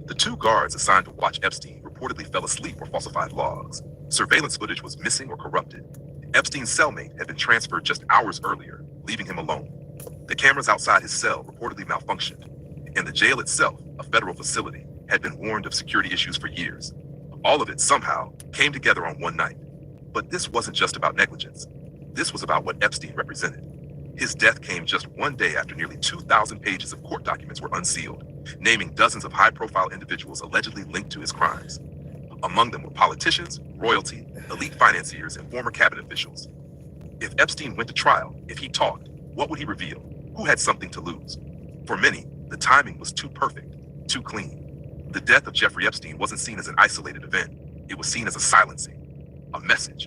The two guards assigned to watch Epstein reportedly fell asleep or falsified logs. Surveillance footage was missing or corrupted. Epstein's cellmate had been transferred just hours earlier, leaving him alone. The cameras outside his cell reportedly malfunctioned, and the jail itself, a federal facility, had been warned of security issues for years. All of it somehow came together on one night. But this wasn't just about negligence. This was about what Epstein represented. His death came just one day after nearly 2,000 pages of court documents were unsealed, naming dozens of high-profile individuals allegedly linked to his crimes. Among them were politicians, royalty, elite financiers, and former cabinet officials. If Epstein went to trial, if he talked, what would he reveal? Who had something to lose? For many, the timing was too perfect, too clean. The death of Jeffrey Epstein wasn't seen as an isolated event. It was seen as a silencing, a message.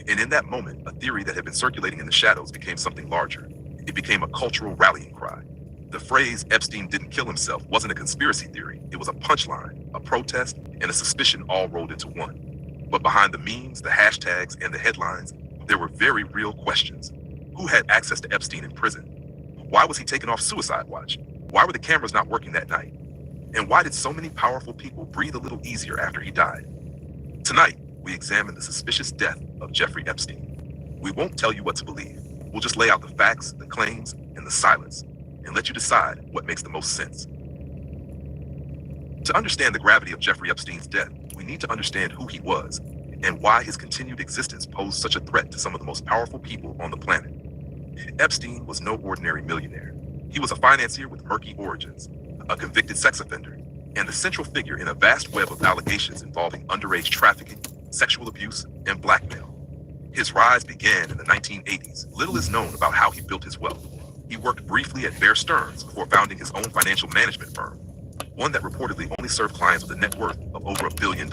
And in that moment, a theory that had been circulating in the shadows became something larger. It became a cultural rallying cry. The phrase Epstein didn't kill himself wasn't a conspiracy theory. It was a punchline, a protest, and a suspicion all rolled into one. But behind the memes, the hashtags, and the headlines, there were very real questions. Who had access to Epstein in prison? Why was he taken off suicide watch? Why were the cameras not working that night? And why did so many powerful people breathe a little easier after he died? Tonight, we examine the suspicious death of Jeffrey Epstein. We won't tell you what to believe. We'll just lay out the facts, the claims, and the silence, and let you decide what makes the most sense. To understand the gravity of Jeffrey Epstein's death, we need to understand who he was and why his continued existence posed such a threat to some of the most powerful people on the planet. Epstein was no ordinary millionaire. He was a financier with murky origins, a convicted sex offender, and the central figure in a vast web of allegations involving underage trafficking, sexual abuse, and blackmail. His rise began in the 1980s. Little is known about how he built his wealth. He worked briefly at Bear Stearns before founding his own financial management firm, one that reportedly only served clients with a net worth of over $1 billion.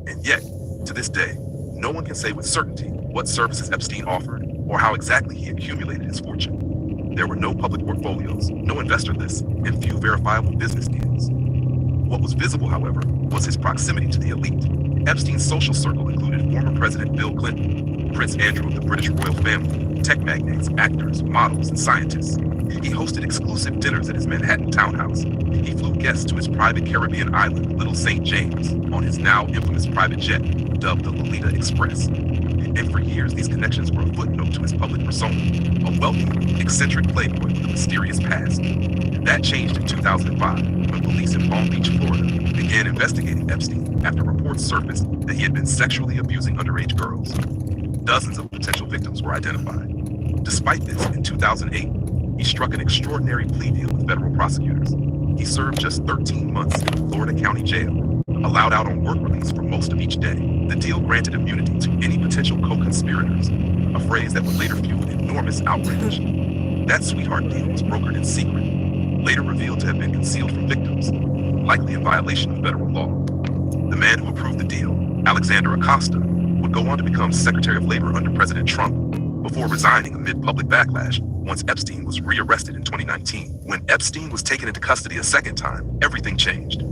And yet, to this day, no one can say with certainty what services Epstein offered or how exactly he accumulated his fortune. There were no public portfolios, no investor lists, and few verifiable business deals. What was visible, however, was his proximity to the elite. Epstein's social circle included former President Bill Clinton, Prince Andrew of the British royal family, tech magnates, actors, models, and scientists. He hosted exclusive dinners at his Manhattan townhouse. He flew guests to his private Caribbean island, Little St. James, on his now infamous private jet, dubbed the Lolita Express. And for years, these connections were a footnote to his public persona, a wealthy, eccentric playboy with a mysterious past. That changed in 2005, when police in Palm Beach, Florida, began investigating Epstein after reports surfaced that he had been sexually abusing underage girls. Dozens of potential victims were identified. Despite this, in 2008, he struck an extraordinary plea deal with federal prosecutors. He served just 13 months in Florida County Jail, allowed out on work release for most of each day. The deal granted immunity to any potential co-conspirators, a phrase that would later fuel enormous outrage. That sweetheart deal was brokered in secret, later revealed to have been concealed from victims, likely in violation of federal law. The man who approved the deal, Alexander Acosta, would go on to become Secretary of Labor under President Trump, before resigning amid public backlash once Epstein was rearrested in 2019. When Epstein was taken into custody a second time, everything changed.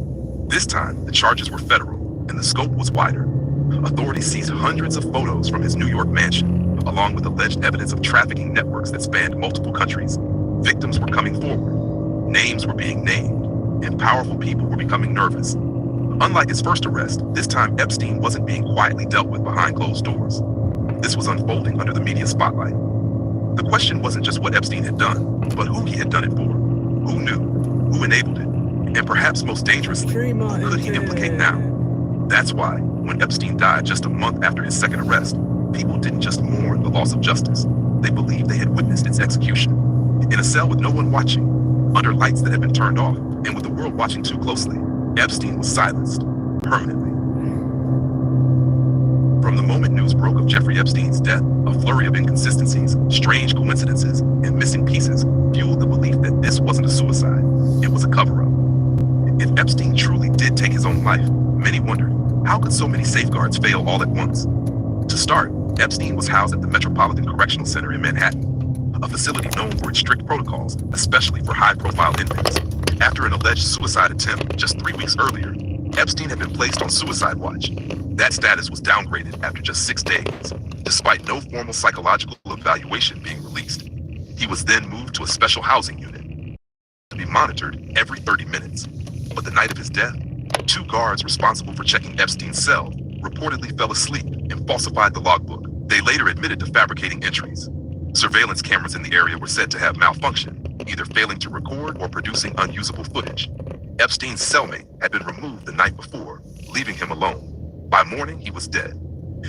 This time, the charges were federal, and the scope was wider. Authorities seized hundreds of photos from his New York mansion, along with alleged evidence of trafficking networks that spanned multiple countries. Victims were coming forward, names were being named, and powerful people were becoming nervous. Unlike his first arrest, this time Epstein wasn't being quietly dealt with behind closed doors. This was unfolding under the media spotlight. The question wasn't just what Epstein had done, but who he had done it for. Who knew? Who enabled it? And perhaps most dangerously, who could he implicate now? That's why, when Epstein died just a month after his second arrest, people didn't just mourn the loss of justice. They believed they had witnessed its execution. In a cell with no one watching, under lights that had been turned off, and with the world watching too closely, Epstein was silenced, permanently. From the moment news broke of Jeffrey Epstein's death, a flurry of inconsistencies, strange coincidences, and missing pieces fueled the belief that this wasn't a suicide, it was a cover-up. If Epstein truly did take his own life, many wondered, how could so many safeguards fail all at once? To start, Epstein was housed at the Metropolitan Correctional Center in Manhattan, a facility known for its strict protocols, especially for high-profile inmates. After an alleged suicide attempt just 3 weeks earlier, Epstein had been placed on suicide watch. That status was downgraded after just 6 days, despite no formal psychological evaluation being released. He was then moved to a special housing unit to be monitored every 30 minutes. But the night of his death, Two guards responsible for checking Epstein's cell reportedly fell asleep and falsified the logbook. They later admitted to fabricating entries. Surveillance cameras in the area were said to have malfunctioned, either failing to record or producing unusable footage. Epstein's cellmate had been removed the night before, leaving him alone. By morning, he was dead.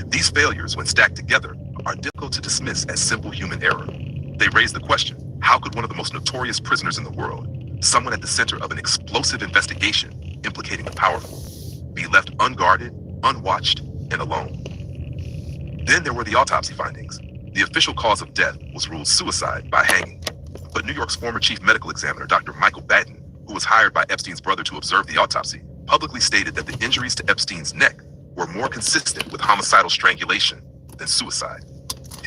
These failures, when stacked together, are difficult to dismiss as simple human error. They raise the question, how could one of the most notorious prisoners in the world, someone at the center of an explosive investigation implicating the powerful, be left unguarded, unwatched, and alone? Then there were the autopsy findings. The official cause of death was ruled suicide by hanging. But New York's former chief medical examiner, Dr. Michael Batten, who was hired by Epstein's brother to observe the autopsy, publicly stated that the injuries to Epstein's neck were more consistent with homicidal strangulation than suicide.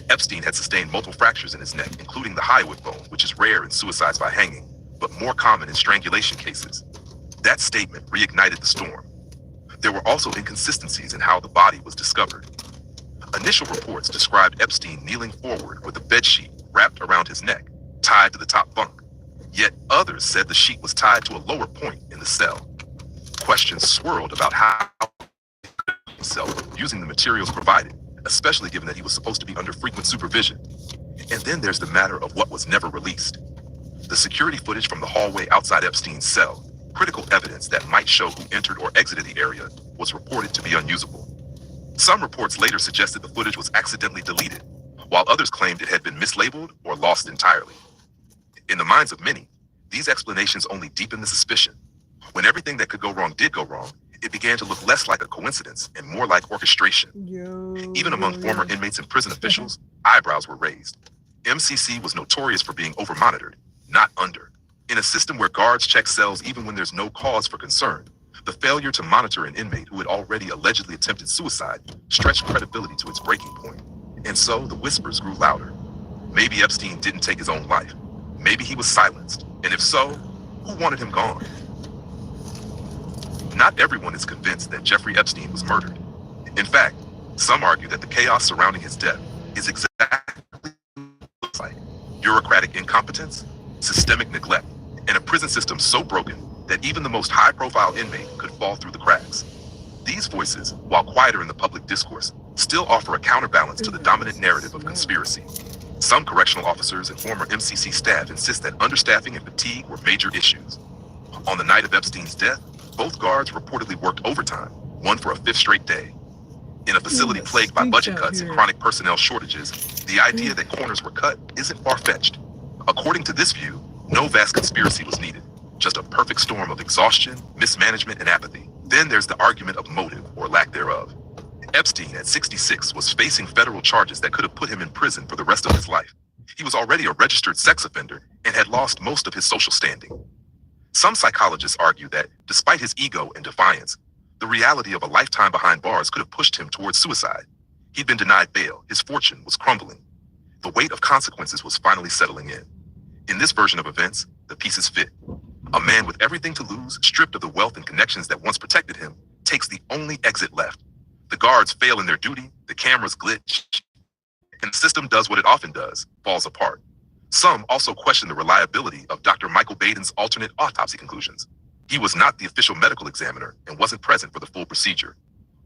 Epstein had sustained multiple fractures in his neck, including the hyoid bone, which is rare in suicides by hanging, but more common in strangulation cases. That statement reignited the storm. There were also inconsistencies in how the body was discovered. Initial reports described Epstein kneeling forward with a bedsheet wrapped around his neck, tied to the top bunk. Yet others said the sheet was tied to a lower point in the cell. Questions swirled about how himself using the materials provided, especially given that he was supposed to be under frequent supervision. And then there's the matter of what was never released. The security footage from the hallway outside Epstein's cell, critical evidence that might show who entered or exited the area, was reported to be unusable. Some reports later suggested the footage was accidentally deleted, while others claimed it had been mislabeled or lost entirely. In the minds of many, these explanations only deepened the suspicion. When everything that could go wrong did go wrong, it began to look less like a coincidence and more like orchestration. Even among former inmates and prison officials, eyebrows were raised. MCC was notorious for being over-monitored, not under. In a system where guards check cells even when there's no cause for concern, the failure to monitor an inmate who had already allegedly attempted suicide stretched credibility to its breaking point. And so the whispers grew louder. Maybe Epstein didn't take his own life. Maybe he was silenced. And if so, who wanted him gone? Not everyone is convinced that Jeffrey Epstein was murdered. In fact, some argue that the chaos surrounding his death is exactly what it looks like: bureaucratic incompetence, systemic neglect, and a prison system so broken that even the most high-profile inmate could fall through the cracks. These voices, while quieter in the public discourse, still offer a counterbalance to the dominant narrative of conspiracy. Some correctional officers and former MCC staff insist that understaffing and fatigue were major issues. On the night of Epstein's death, both guards reportedly worked overtime, one for a fifth straight day. In a facility plagued by budget cuts and chronic personnel shortages, the idea that corners were cut isn't far-fetched. According to this view, no vast conspiracy was needed, just a perfect storm of exhaustion, mismanagement, and apathy. Then there's the argument of motive or lack thereof. Epstein, at 66, was facing federal charges that could have put him in prison for the rest of his life. He was already a registered sex offender and had lost most of his social standing. Some psychologists argue that, despite his ego and defiance, the reality of a lifetime behind bars could have pushed him towards suicide. He'd been denied bail, his fortune was crumbling. The weight of consequences was finally settling in. In this version of events, the pieces fit. A man with everything to lose, stripped of the wealth and connections that once protected him, takes the only exit left. The guards fail in their duty, the cameras glitch, and the system does what it often does, falls apart. Some also question the reliability of Dr. Michael Baden's alternate autopsy conclusions. He was not the official medical examiner and wasn't present for the full procedure.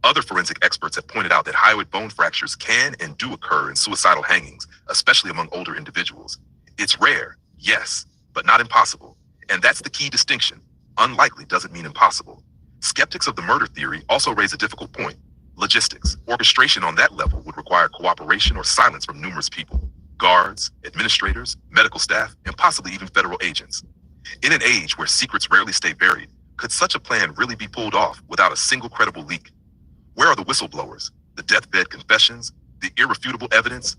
Other forensic experts have pointed out that hyoid bone fractures can and do occur in suicidal hangings, especially among older individuals. It's rare, yes, but not impossible. And that's the key distinction. Unlikely doesn't mean impossible. Skeptics of the murder theory also raise a difficult point. Logistics. Orchestration on that level would require cooperation or silence from numerous people: guards, administrators, medical staff, and possibly even federal agents. In an age where secrets rarely stay buried, could such a plan really be pulled off without a single credible leak? Where are the whistleblowers, the deathbed confessions, the irrefutable evidence?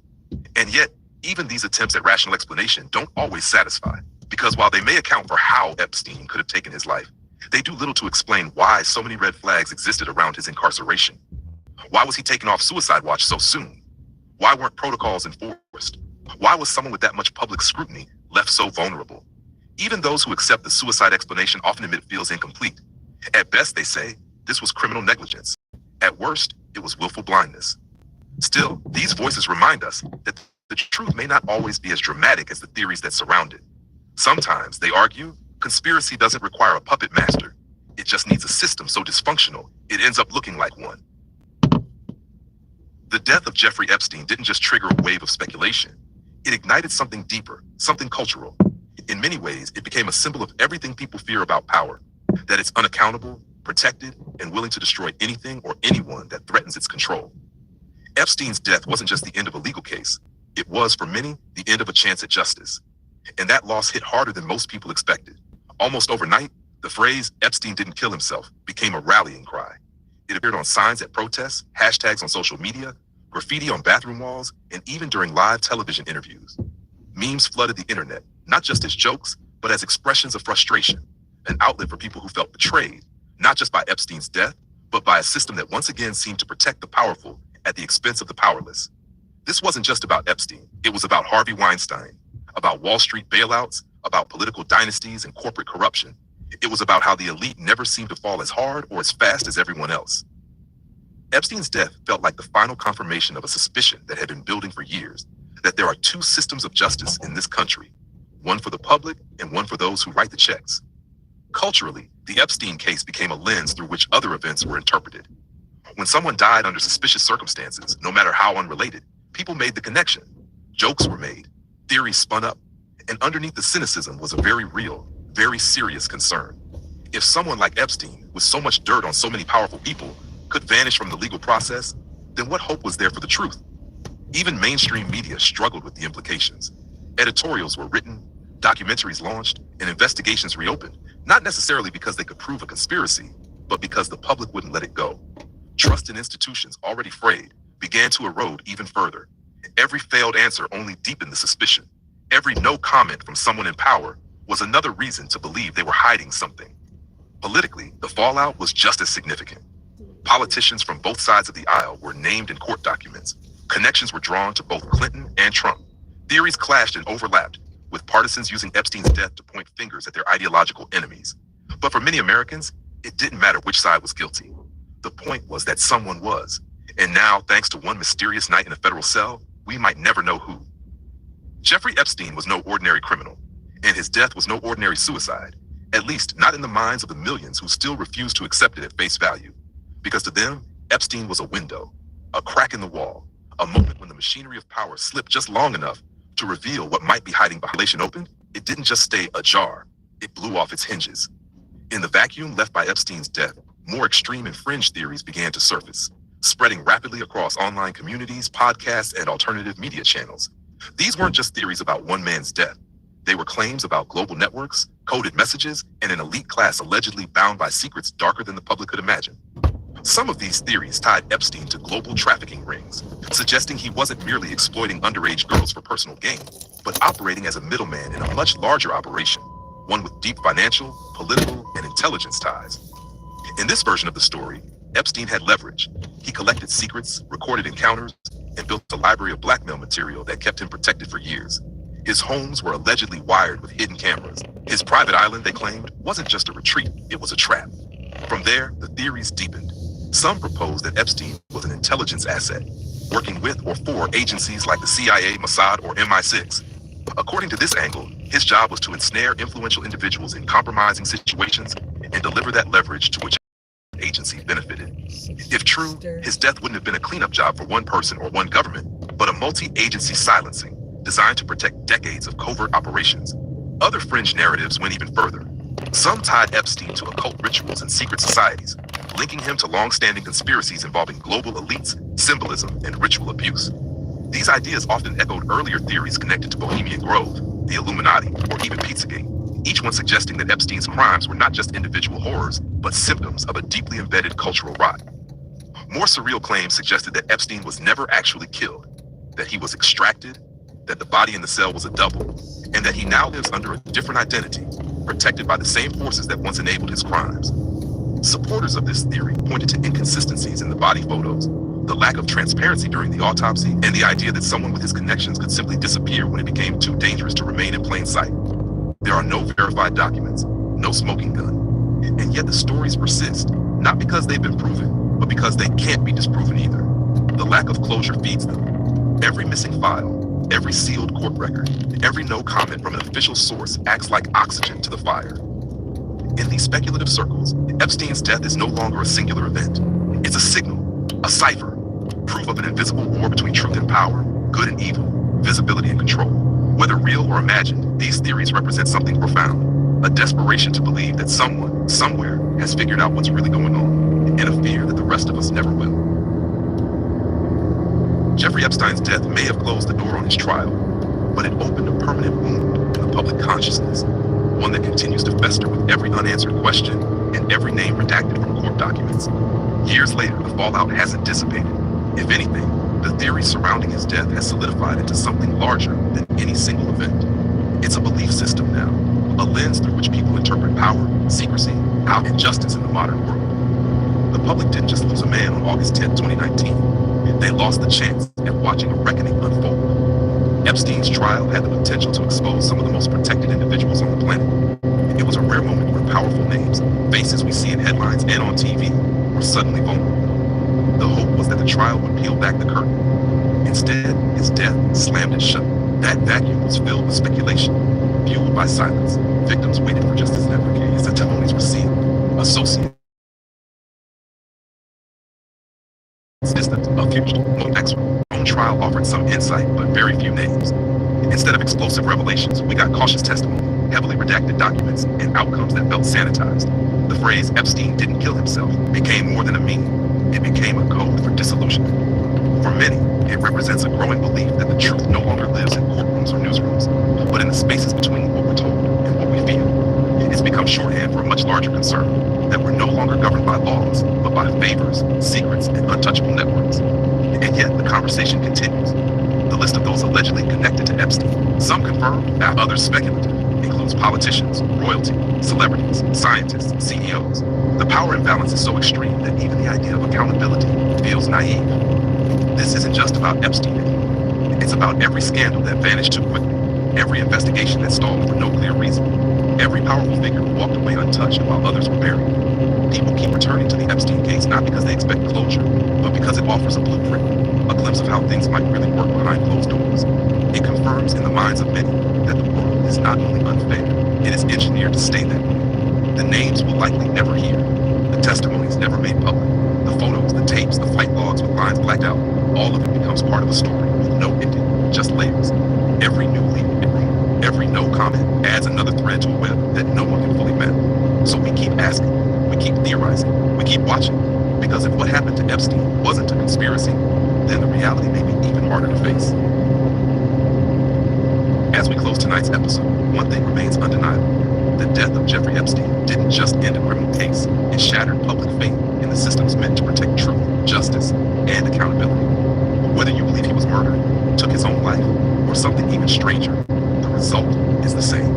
And yet, even these attempts at rational explanation don't always satisfy, because while they may account for how Epstein could have taken his life, they do little to explain why so many red flags existed around his incarceration. Why was he taken off suicide watch so soon? Why weren't protocols enforced? Why was someone with that much public scrutiny left so vulnerable? Even those who accept the suicide explanation often admit it feels incomplete. At best, they say, this was criminal negligence. At worst, it was willful blindness. Still, these voices remind us that the truth may not always be as dramatic as the theories that surround it. Sometimes, they argue, conspiracy doesn't require a puppet master. It just needs a system system so dysfunctional, it ends up looking like one. The death of Jeffrey Epstein didn't just trigger a wave of speculation. It ignited something deeper, something cultural. In many ways, it became a symbol of everything people fear about power, that it's unaccountable, protected, and willing to destroy anything or anyone that threatens its control. Epstein's death wasn't just the end of a legal case. It was, for many, the end of a chance at justice. And that loss hit harder than most people expected. Almost overnight, the phrase "Epstein didn't kill himself" became a rallying cry. It appeared on signs at protests, hashtags on social media, graffiti on bathroom walls, and even during live television interviews. Memes flooded the internet, not just as jokes, but as expressions of frustration, an outlet for people who felt betrayed, not just by Epstein's death, but by a system that once again seemed to protect the powerful at the expense of the powerless. This wasn't just about Epstein. It was about Harvey Weinstein, about Wall Street bailouts, about political dynasties and corporate corruption. It was about how the elite never seemed to fall as hard or as fast as everyone else. Epstein's death felt like the final confirmation of a suspicion that had been building for years, that there are two systems of justice in this country, one for the public and one for those who write the checks. Culturally, the Epstein case became a lens through which other events were interpreted. When someone died under suspicious circumstances, no matter how unrelated, people made the connection. Jokes were made, theories spun up, and underneath the cynicism was a very real, very serious concern. If someone like Epstein, with so much dirt on so many powerful people, could vanish from the legal process, then what hope was there for the truth? Even mainstream media struggled with the implications. Editorials were written, documentaries launched, and investigations reopened, not necessarily because they could prove a conspiracy, but because the public wouldn't let it go. Trust in institutions already frayed began to erode even further. Every failed answer only deepened the suspicion. Every no comment from someone in power was another reason to believe they were hiding something. Politically, the fallout was just as significant. Politicians from both sides of the aisle were named in court documents. Connections were drawn to both Clinton and Trump. Theories clashed and overlapped, with partisans using Epstein's death to point fingers at their ideological enemies. But for many Americans, it didn't matter which side was guilty. The point was that someone was. And now, thanks to one mysterious night in a federal cell, we might never know who. Jeffrey Epstein was no ordinary criminal, and his death was no ordinary suicide, at least not in the minds of the millions who still refuse to accept it at face value. Because to them, Epstein was a window, a crack in the wall, a moment when the machinery of power slipped just long enough to reveal what might be hiding behind. Relation opened, it didn't just stay ajar, it blew off its hinges. In the vacuum left by Epstein's death, more extreme and fringe theories began to surface, spreading rapidly across online communities, podcasts, and alternative media channels. These weren't just theories about one man's death. They were claims about global networks, coded messages, and an elite class allegedly bound by secrets darker than the public could imagine. Some of these theories tied Epstein to global trafficking rings, suggesting he wasn't merely exploiting underage girls for personal gain, but operating as a middleman in a much larger operation, one with deep financial, political, and intelligence ties. In this version of the story, Epstein had leverage. He collected secrets, recorded encounters, and built a library of blackmail material that kept him protected for years. His homes were allegedly wired with hidden cameras. His private island, they claimed, wasn't just a retreat, it was a trap. From there, the theories deepened. Some proposed that Epstein was an intelligence asset, working with or for agencies like the CIA, Mossad, or MI6. According to this angle, his job was to ensnare influential individuals in compromising situations and deliver that leverage to which agency benefited. If true, his death wouldn't have been a cleanup job for one person or one government, but a multi-agency silencing designed to protect decades of covert operations. Other fringe narratives went even further. Some tied Epstein to occult rituals and secret societies, linking him to long-standing conspiracies involving global elites, symbolism, and ritual abuse. These ideas often echoed earlier theories connected to Bohemian Grove, the Illuminati, or even Pizzagate, each one suggesting that Epstein's crimes were not just individual horrors, but symptoms of a deeply embedded cultural rot. More surreal claims suggested that Epstein was never actually killed, that he was extracted, that the body in the cell was a double, and that he now lives under a different identity, protected by the same forces that once enabled his crimes. Supporters of this theory pointed to inconsistencies in the body photos, the lack of transparency during the autopsy, and the idea that someone with his connections could simply disappear when it became too dangerous to remain in plain sight. There are no verified documents, no smoking gun, and yet the stories persist, not because they've been proven, but because they can't be disproven either. The lack of closure feeds them. Every missing file, every sealed court record, every no comment from an official source acts like oxygen to the fire. In these speculative circles, Epstein's death is no longer a singular event. It's a signal, a cipher, proof of an invisible war between truth and power, good and evil, visibility and control. Whether real or imagined, these theories represent something profound, a desperation to believe that someone, somewhere, has figured out what's really going on, and a fear that the rest of us never will. Jeffrey Epstein's death may have closed the door on his trial, but it opened a permanent wound in the public consciousness, one that continues to fester with every unanswered question and every name redacted from court documents. Years later, the fallout hasn't dissipated. If anything, the theory surrounding his death has solidified into something larger than any single event. It's a belief system now, a lens through which people interpret power, secrecy, and justice in the modern world. The public didn't just lose a man on August 10, 2019. They lost the chance at watching a reckoning unfold. Epstein's trial had the potential to expose some of the most protected individuals on the planet. It was a rare moment where powerful names, faces we see in headlines and on TV, were suddenly vulnerable. The hope was that the trial would peel back the curtain. Instead, his death slammed it shut. That vacuum was filled with speculation, fueled by silence. Victims waited for justice never came. His testimonies were sealed. Associates distant, a fugitive, no expert. Own trial offered some insight, but very few names. Instead of explosive revelations, we got cautious testimony, heavily redacted documents, and outcomes that felt sanitized. The phrase "Epstein didn't kill himself" became more than a meme. It became a code for disillusionment. For many, it represents a growing belief that the truth no longer lives in courtrooms or newsrooms, but in the spaces between what we're told and what we feel. It's become shorthand for a much larger concern, that we're no longer governed by laws, but by favors, secrets, and untouchable networks. And yet, the conversation continues. The list of those allegedly connected to Epstein, some confirmed, others speculative, includes politicians, royalty, celebrities, scientists, CEOs. The power imbalance is so extreme that even the idea of accountability feels naive. This isn't just about Epstein anymore. It's about every scandal that vanished too quickly, every investigation that stalled for no clear reason, every powerful figure who walked away untouched while others were buried. People keep returning to the Epstein case not because they expect closure, but because it offers a blueprint, a glimpse of how things might really work behind closed doors. It confirms in the minds of many that the world is not only unfair, it is engineered to stay that way. The names we'll likely never hear, the testimonies never made public, the photos, the tapes, the flight logs with lines blacked out, all of it becomes part of a story with no ending, just layers. Every new leak and rumor, every no comment adds another thread to a web that no one can fully map. So we keep asking, we keep theorizing, we keep watching, because if what happened to Epstein wasn't a conspiracy, then the reality may be even harder to face. As we close tonight's episode, one thing remains undeniable. The death of Jeffrey Epstein didn't just end a criminal case, it shattered public faith in the systems meant to protect truth, justice, and accountability. Whether you believe he was murdered, took his own life, or something even stranger, the result is the same.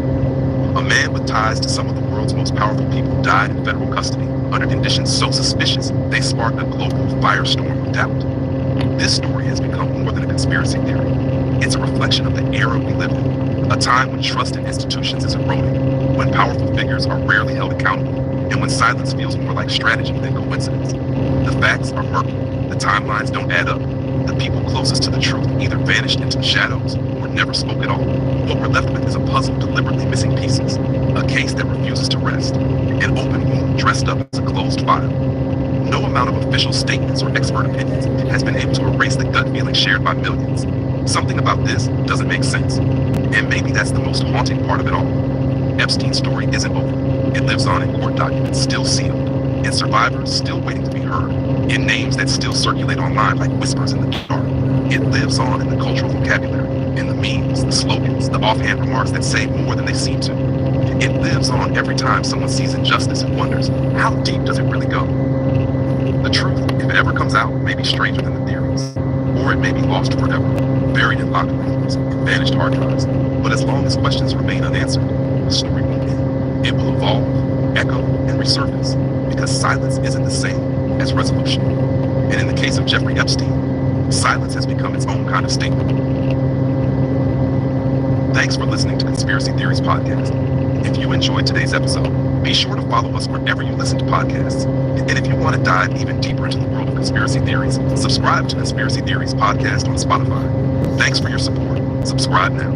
A man with ties to some of the world's most powerful people died in federal custody under conditions so suspicious they sparked a global firestorm of doubt. This story has become more than a conspiracy theory. It's a reflection of the era we live in, a time when trust in institutions is eroding, when powerful figures are rarely held accountable, and when silence feels more like strategy than coincidence. The facts are murky, the timelines don't add up, the people closest to the truth either vanished into the shadows or never spoke at all. What we're left with is a puzzle deliberately missing pieces, a case that refuses to rest, an open wound dressed up as a closed file. No amount of official statements or expert opinions has been able to erase the gut feeling shared by millions. Something about this doesn't make sense, and maybe that's the most haunting part of it all. Epstein's story isn't over. It lives on in court documents still sealed, in survivors still waiting to be heard, in names that still circulate online like whispers in the dark. It lives on in the cultural vocabulary, in the memes, the slogans, the offhand remarks that say more than they seem to. It lives on every time someone sees injustice and wonders, how deep does it really go? The truth, if it ever comes out, may be stranger than the theories, or it may be lost forever, buried in locked rooms and vanished hard drives. But as long as questions remain unanswered, the story won't end. It will evolve, echo, and resurface, because silence isn't the same as resolution. And in the case of Jeffrey Epstein, silence has become its own kind of statement. Thanks for listening to Conspiracy Theories Podcast. If you enjoyed today's episode, be sure to follow us wherever you listen to podcasts. And if you want to dive even deeper into the world of conspiracy theories, subscribe to Conspiracy Theories Podcast on Spotify. Thanks for your support. Subscribe now.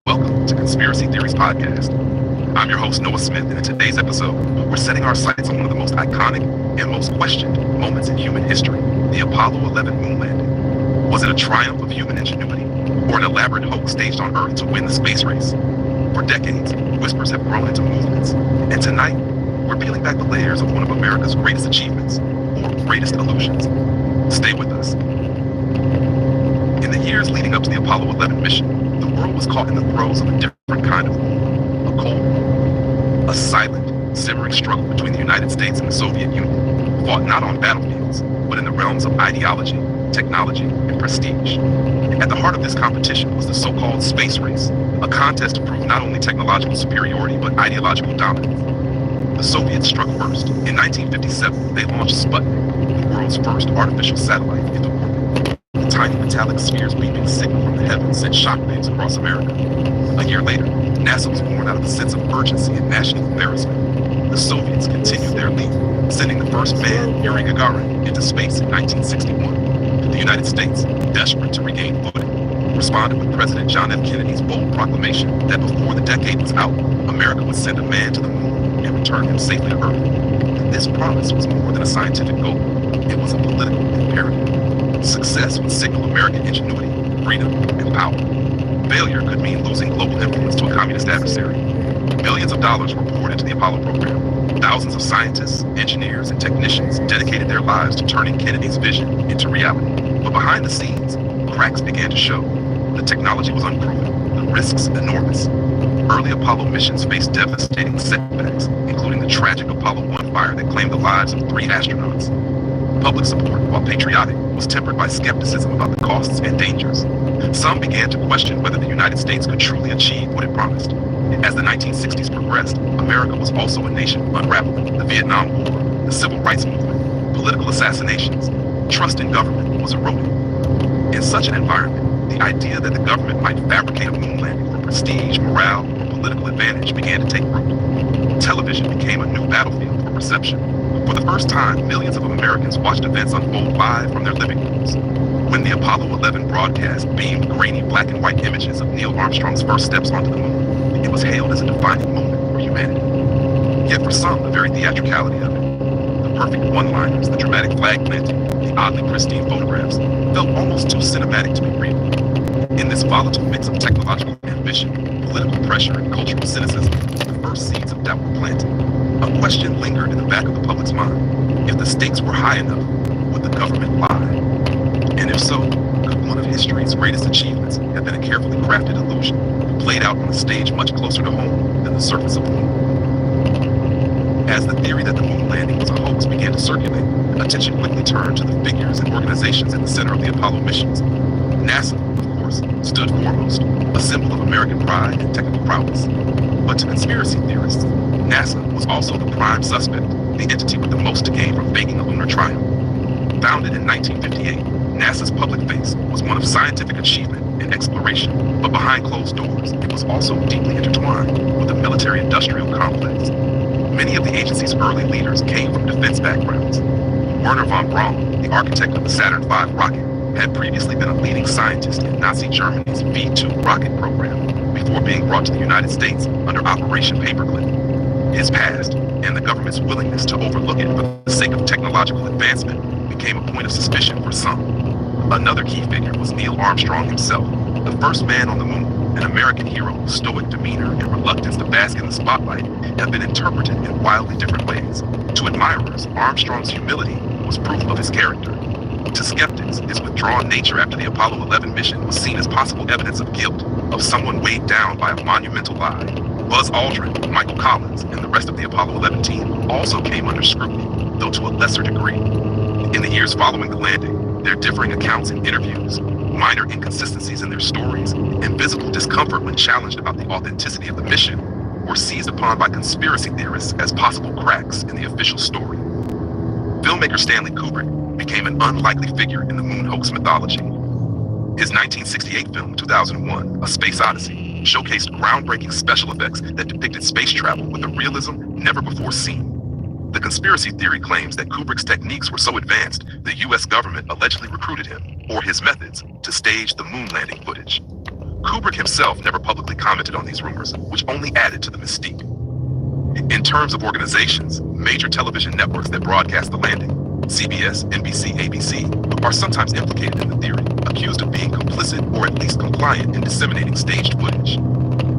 Welcome to Conspiracy Theories Podcast. I'm your host, Noah Smith, and in today's episode, we're setting our sights on one of the most iconic and most questioned moments in human history, the Apollo 11 moon landing. Was it a triumph of human ingenuity, or an elaborate hoax staged on Earth to win the space race? For decades, whispers have grown into movements, and tonight, we're peeling back the layers of one of America's greatest achievements, or greatest illusions. Stay with us. In the years leading up to the Apollo 11 mission, the world was caught in the throes of a different kind of war, a cold war, a silent, simmering struggle between the United States and the Soviet Union, fought not on battlefields, but in the realms of ideology, technology, and prestige. At the heart of this competition was the so-called space race, a contest to prove not only technological superiority, but ideological dominance. The Soviets struck first. In 1957, they launched Sputnik, the world's first artificial satellite, into orbit. The tiny metallic sphere's beaming signal from the heavens sent shockwaves across America. A year later, NASA was born out of a sense of urgency and national embarrassment. The Soviets continued their lead, sending the first man, Yuri Gagarin, into space in 1961. The United States, desperate to regain footing, responded with President John F. Kennedy's bold proclamation that before the decade was out, America would send a man to the moon and return him safely to Earth. This promise was more than a scientific goal. It was a political imperative. Success would signal American ingenuity, freedom, and power. Failure could mean losing global influence to a communist adversary. Billions of dollars were poured into the Apollo program. Thousands of scientists, engineers, and technicians dedicated their lives to turning Kennedy's vision into reality. But behind the scenes, cracks began to show. The technology was unproven, the risks enormous. Early Apollo missions faced devastating setbacks, including the tragic Apollo 1 fire that claimed the lives of 3 astronauts. Public support, while patriotic, was tempered by skepticism about the costs and dangers. Some began to question whether the United States could truly achieve what it promised. As the 1960s progressed, America was also a nation unraveling. The Vietnam War, the Civil Rights Movement, political assassinations, trust in government was eroding. In such an environment, the idea that the government might fabricate a moon landing for prestige, morale, or political advantage began to take root. Television became a new battlefield for perception. For the first time, millions of Americans watched events unfold live from their living rooms. When the Apollo 11 broadcast beamed grainy black and white images of Neil Armstrong's first steps onto the moon, it was hailed as a defining moment for humanity. Yet for some, the very theatricality of it, the perfect one-liners, the dramatic flag planting, the oddly pristine photographs, felt almost too cinematic to be real. In this volatile mix of technological ambition, political pressure, and cultural cynicism, the first seeds of doubt were planted. A question lingered in the back of the public's mind. If the stakes were high enough, would the government lie? And if so, could one of history's greatest achievements have been a carefully crafted illusion, played out on a stage much closer to home than the surface of the moon? As the theory that the moon landing was a hoax began to circulate, attention quickly turned to the figures and organizations at the center of the Apollo missions. NASA, of course, stood foremost, a symbol of American pride and technical prowess. But to conspiracy theorists, NASA was also the prime suspect, the entity with the most to gain from faking a lunar triumph. Founded in 1958, NASA's public face was one of scientific achievement and exploration, but behind closed doors, it was also deeply intertwined with the military-industrial complex. Many of the agency's early leaders came from defense backgrounds. Wernher von Braun, the architect of the Saturn V rocket, had previously been a leading scientist in Nazi Germany's V-2 rocket program before being brought to the United States under Operation Paperclip. His past, and the government's willingness to overlook it for the sake of technological advancement, became a point of suspicion for some. Another key figure was Neil Armstrong himself, the first man on the moon, an American hero whose stoic demeanor and reluctance to bask in the spotlight have been interpreted in wildly different ways. To admirers, Armstrong's humility was proof of his character. To skeptics, his withdrawn nature after the Apollo 11 mission was seen as possible evidence of guilt, of someone weighed down by a monumental lie. Buzz Aldrin, Michael Collins, and the rest of the Apollo 11 team also came under scrutiny, though to a lesser degree. In the years following the landing, their differing accounts and interviews, minor inconsistencies in their stories, and visible discomfort when challenged about the authenticity of the mission were seized upon by conspiracy theorists as possible cracks in the official story. Filmmaker Stanley Kubrick became an unlikely figure in the moon hoax mythology. His 1968 film, 2001, A Space Odyssey, showcased groundbreaking special effects that depicted space travel with a realism never before seen. The conspiracy theory claims that Kubrick's techniques were so advanced, the US government allegedly recruited him, or his methods, to stage the moon landing footage. Kubrick himself never publicly commented on these rumors, which only added to the mystique. In terms of organizations, major television networks that broadcast the landing, CBS, NBC, ABC, are sometimes implicated in the theory, accused of being complicit or at least compliant in disseminating staged footage.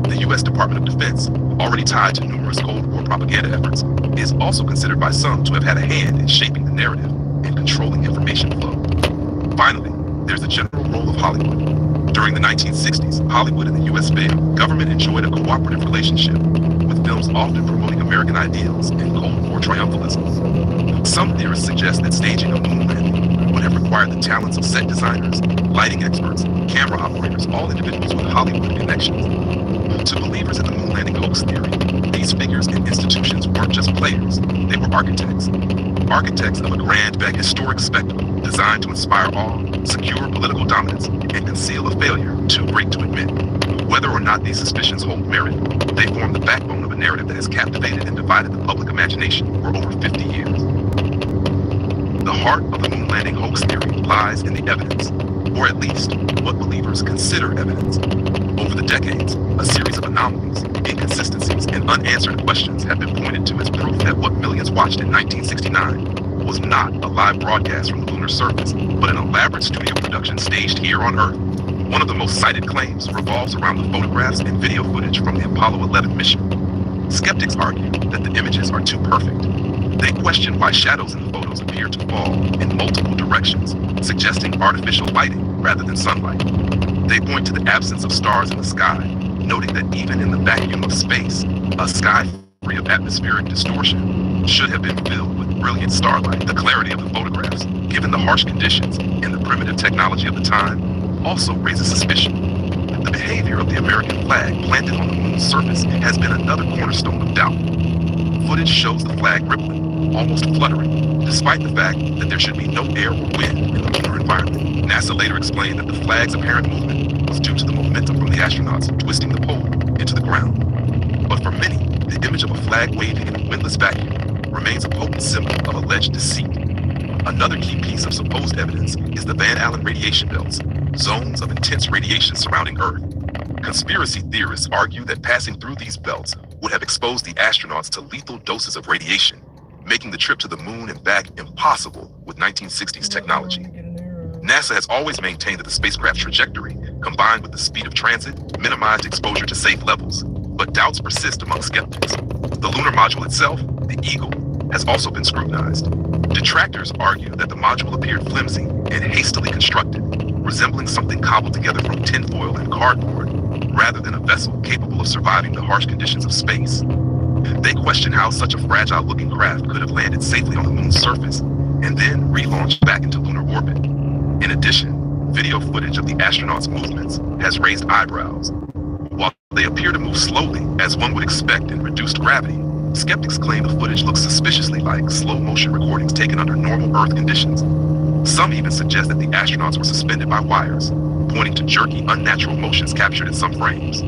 The U.S. Department of Defense, already tied to numerous Cold War propaganda efforts, is also considered by some to have had a hand in shaping the narrative and controlling information flow. Finally, there's the general role of Hollywood. During the 1960s, Hollywood and the U.S. government enjoyed a cooperative relationship, with films often promoting American ideals and Cold War triumphalism. Some theorists suggest that staging a moon landing would have required the talents of set designers, lighting experts, camera operators, all individuals with Hollywood connections. To believers in the moon landing hoax theory, these figures and institutions weren't just players, they were architects. Architects of a grand, historic spectacle designed to inspire awe, secure political dominance, and conceal a failure too great to admit. Whether or not these suspicions hold merit, they form the backbone of a narrative that has captivated and divided the public imagination for over 50 years. The heart of the moon landing hoax theory lies in the evidence, or at least what believers consider evidence. Over the decades, a series of anomalies, inconsistencies, and unanswered questions have been pointed to as proof that what millions watched in 1969 was not a live broadcast from the lunar surface, but an elaborate studio production staged here on Earth. One of the most cited claims revolves around the photographs and video footage from the Apollo 11 mission. Skeptics argue that the images are too perfect. They question why shadows in the photos appear to fall in multiple directions, suggesting artificial lighting rather than sunlight. They point to the absence of stars in the sky, noting that even in the vacuum of space, a sky free of atmospheric distortion should have been filled with brilliant starlight. The clarity of the photographs, given the harsh conditions and the primitive technology of the time, also raises suspicion. The behavior of the American flag planted on the moon's surface has been another cornerstone of doubt. Footage shows the flag rippling, almost fluttering, despite the fact that there should be no air or wind in the lunar environment. NASA later explained that the flag's apparent movement was due to the momentum from the astronauts twisting the pole into the ground. But for many, the image of a flag waving in a windless vacuum remains a potent symbol of alleged deceit. Another key piece of supposed evidence is the Van Allen radiation belts, zones of intense radiation surrounding Earth. Conspiracy theorists argue that passing through these belts would have exposed the astronauts to lethal doses of radiation, making the trip to the moon and back impossible with 1960s technology. NASA has always maintained that the spacecraft's trajectory, combined with the speed of transit, minimized exposure to safe levels, but doubts persist among skeptics. The lunar module itself, the Eagle, has also been scrutinized. Detractors argue that the module appeared flimsy and hastily constructed, resembling something cobbled together from tinfoil and cardboard, rather than a vessel capable of surviving the harsh conditions of space. They question how such a fragile-looking craft could have landed safely on the moon's surface and then relaunched back into lunar orbit. In addition, video footage of the astronauts' movements has raised eyebrows. While they appear to move slowly, as one would expect in reduced gravity, skeptics claim the footage looks suspiciously like slow-motion recordings taken under normal Earth conditions. Some even suggest that the astronauts were suspended by wires, pointing to jerky, unnatural motions captured in some frames.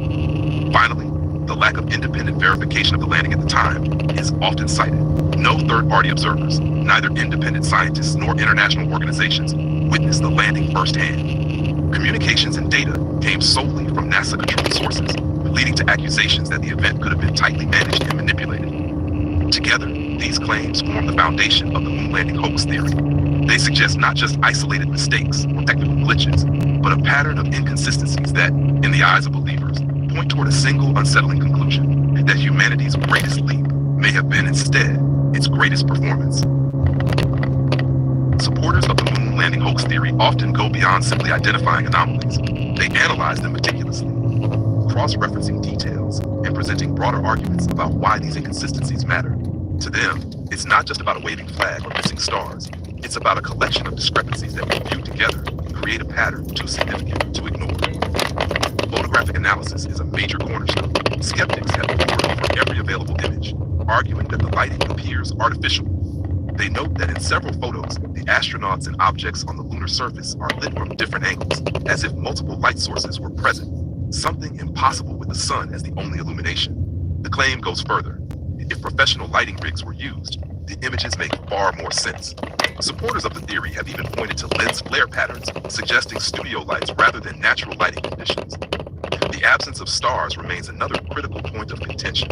Finally, the lack of independent verification of the landing at the time is often cited. No third-party observers, neither independent scientists nor international organizations, witnessed the landing firsthand. Communications and data came solely from NASA-controlled sources, leading to accusations that the event could have been tightly managed and manipulated. Together, these claims form the foundation of the moon landing hoax theory. They suggest not just isolated mistakes or technical glitches, but a pattern of inconsistencies that, in the eyes of believers, point toward a single unsettling conclusion: that humanity's greatest leap may have been instead its greatest performance. Supporters of the moon landing hoax theory often go beyond simply identifying anomalies. They analyze them meticulously, cross-referencing details and presenting broader arguments about why these inconsistencies matter. To them, it's not just about a waving flag or missing stars. It's about a collection of discrepancies that, when viewed together, create a pattern too significant to ignore. Photographic analysis is a major cornerstone. Skeptics have pored over every available image, arguing that the lighting appears artificial. They note that in several photos, the astronauts and objects on the lunar surface are lit from different angles, as if multiple light sources were present, something impossible with the sun as the only illumination. The claim goes further. If professional lighting rigs were used, the images make far more sense. Supporters of the theory have even pointed to lens flare patterns, suggesting studio lights rather than natural lighting conditions. The absence of stars remains another critical point of contention.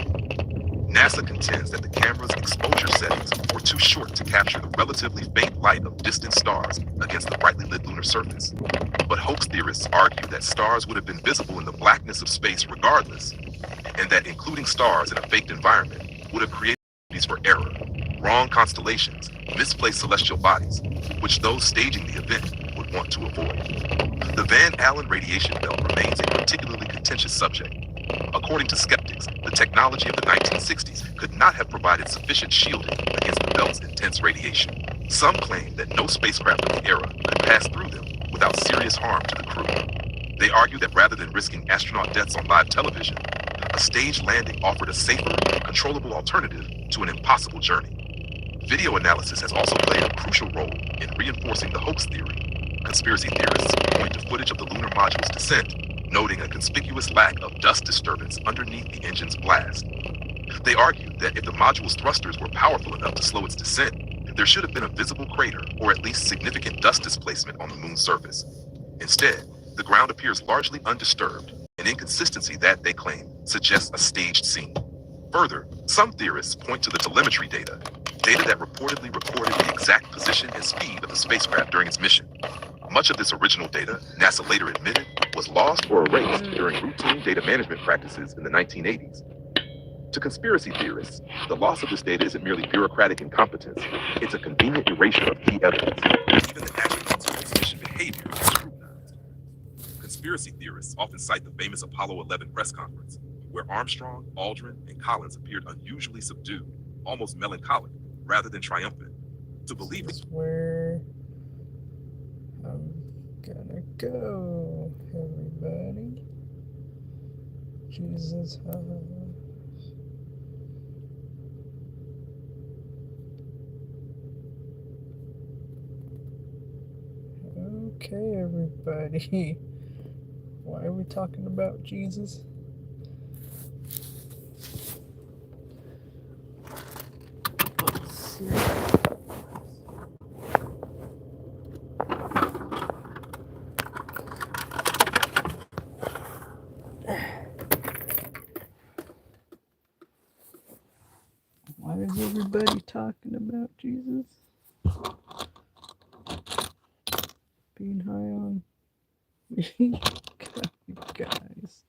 NASA contends that the camera's exposure settings were too short to capture the relatively faint light of distant stars against the brightly lit lunar surface. But hoax theorists argue that stars would have been visible in the blackness of space regardless, and that including stars in a faked environment would have created opportunities for error, wrong constellations, misplaced celestial bodies, which those staging the event would want to avoid. The Van Allen radiation belt remains a particularly contentious subject. According to skeptics, the technology of the 1960s could not have provided sufficient shielding against the belt's intense radiation. Some claim that no spacecraft of the era could pass through them without serious harm to the crew. They argue that rather than risking astronaut deaths on live television, a staged landing offered a safer, controllable alternative to an impossible journey. Video analysis has also played a crucial role in reinforcing the hoax theory. Conspiracy theorists point to footage of the lunar module's descent, noting a conspicuous lack of dust disturbance underneath the engine's blast. They argue that if the module's thrusters were powerful enough to slow its descent, there should have been a visible crater or at least significant dust displacement on the moon's surface. Instead, the ground appears largely undisturbed, an inconsistency that, they claim, suggests a staged scene. Further, some theorists point to the telemetry data that reportedly recorded the exact position and speed of the spacecraft during its mission. Much of this original data, NASA later admitted, was lost or erased during routine data management practices in the 1980s. To conspiracy theorists, the loss of this data isn't merely bureaucratic incompetence, it's a convenient erasure of key evidence. Even the astronauts' post-mission behavior is scrutinized. Conspiracy theorists often cite the famous Apollo 11 press conference, where Armstrong, Aldrin, and Collins appeared unusually subdued, almost melancholic, rather than triumphant. To believe This is where I'm gonna go, everybody. Jesus house. Okay, everybody. Why are we talking about Jesus? Let's see. Why is everybody talking about Jesus? Being high on me? Guys.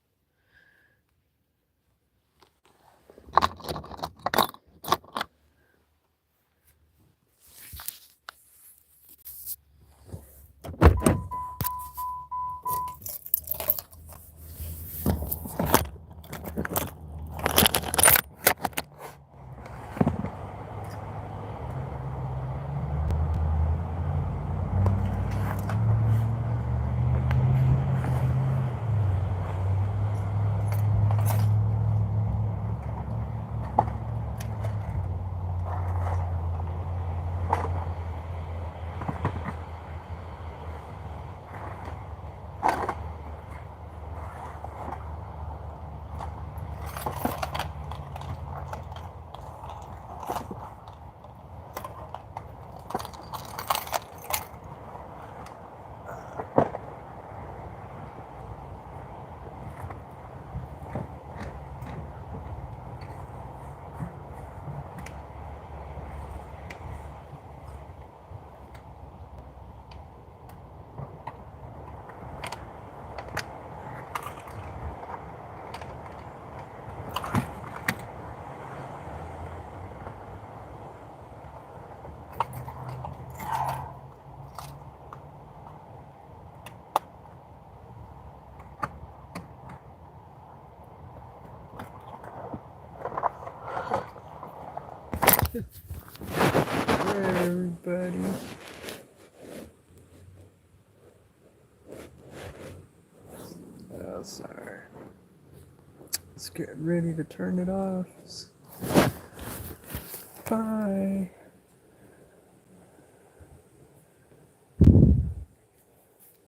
Hey, everybody. Oh, sorry. Let's get ready to turn it off. Bye.